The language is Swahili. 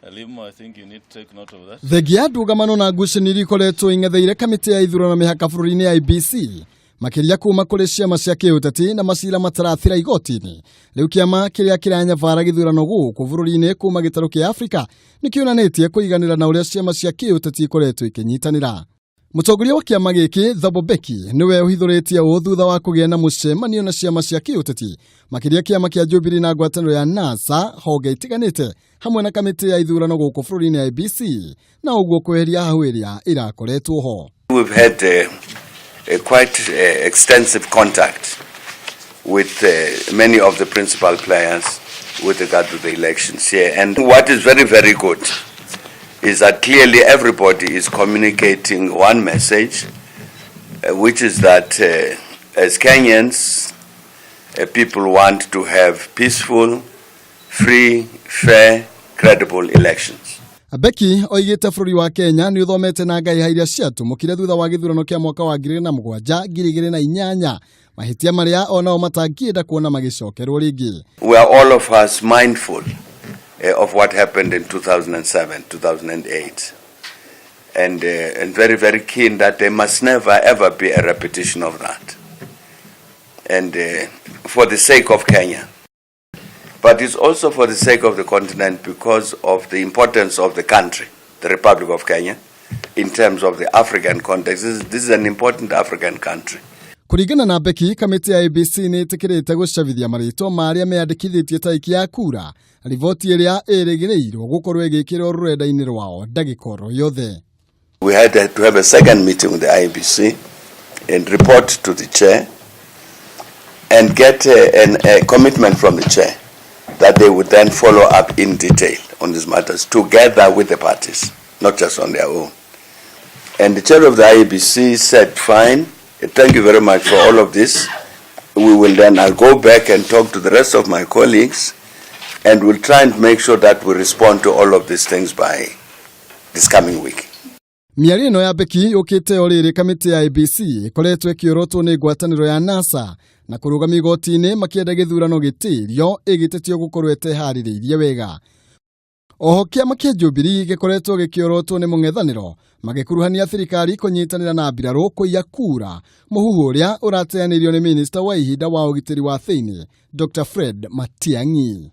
I think you need to take note of that. Thegia ndugamano na ngucanio ikoretwo ing'etheire kamĩtĩ ya ithurano mĩhaka bũrũri-inĩ ya IEBC makĩria kuma kũrĩ ciama cia kĩũteti na macira matarathira igoti-inĩ. Rĩu kĩama kĩrĩa kĩranyabara gĩthurano gũkũ bũrũri-inĩ kuma gĩtarũ kĩa Afrika nĩkĩonanĩtie kũiganĩra na ũrĩa ciama cia kĩũteti ikoretwo ikĩnyitanĩra. Mũtongoria wa kĩama gĩkĩ Thabo Mbeki nĩwe ũhithũrĩtie ũũ thutha wa kũgĩa na mũcemanio na ciama cia kĩũteti makĩria kĩama kĩa Jubilee na ngwatanĩro ya NASA honge itiganĩte hamwe na kamĩtĩ ya ithurano gũkũ bũrũri-inĩ ya IEBC na ũguo kweheria hahũ ĩrĩa ĩrakoretwo ho. We've had a quite extensive contact with many of the principal players with regard to the elections here, and what is very, very good is that clearly everybody is communicating one message, which is that as Kenyans, people want to have peaceful, free, fair, credible elections. Mbeki oigĩte bũrũri wa Kenya nĩ ũthomete na ngai iria ciatũmũkire thutha wa gĩthurano kĩa mwaka wa 2007, 2008, mahĩtia marĩa onao matangĩenda kuona magĩcokerwo rĩngĩ. We are all of us mindful of what happened in 2007, 2008, and very, very keen that there must never ever be a repetition of that, and for the sake of Kenya, but it's also for the sake of the continent because of the importance of the country, the Republic of Kenya, in terms of the African context. This is an important African country. Kũringana na Mbeki, kamĩtĩ ya IEBC nĩ ĩtĩkĩrĩte gũcabithia marĩtwa marĩa meyandĩkithĩtie tarĩki ya kura, riboti ĩrĩa ĩrĩgĩrĩirwo gũkorwo ĩgĩkĩrwo rũrenda-inĩ rwao ndagĩka oro yothe. We had to have a second meeting with the IEBC and report to the chair and get a commitment from the chair that they would then follow up in detail on these matters together with the parties, not just on their own. And the chair of the IEBC said, fine, thank you very much for all of this. We will then, I'll go back and talk to the rest of my colleagues and we'll try and make sure that we respond to all of these things by this coming week. Mĩario ĩno ya Mbeki yũkĩte o rĩrĩ kamĩtĩ ya IEBC ĩkoretwo ĩkĩorotwo nĩ ngwatanĩro ya NASA na kũrũgamia igoti-inĩ makĩenda gĩthurano gĩtĩrio ĩgĩtetio gũkorwo ĩteharĩrĩirie wega. Oho kĩama kĩa Jubilee gĩkoretwo gĩkĩorotwo nĩ mũng'ethanĩro magĩkuruhania thirikari kũnyitanĩra na mbirarũ kũiya kura, mũhuhu ũrĩa ũrateanĩrio nĩ minista wa ihinda wa ũgitĩri wa thĩinĩ Dr. Fred Matiang'i.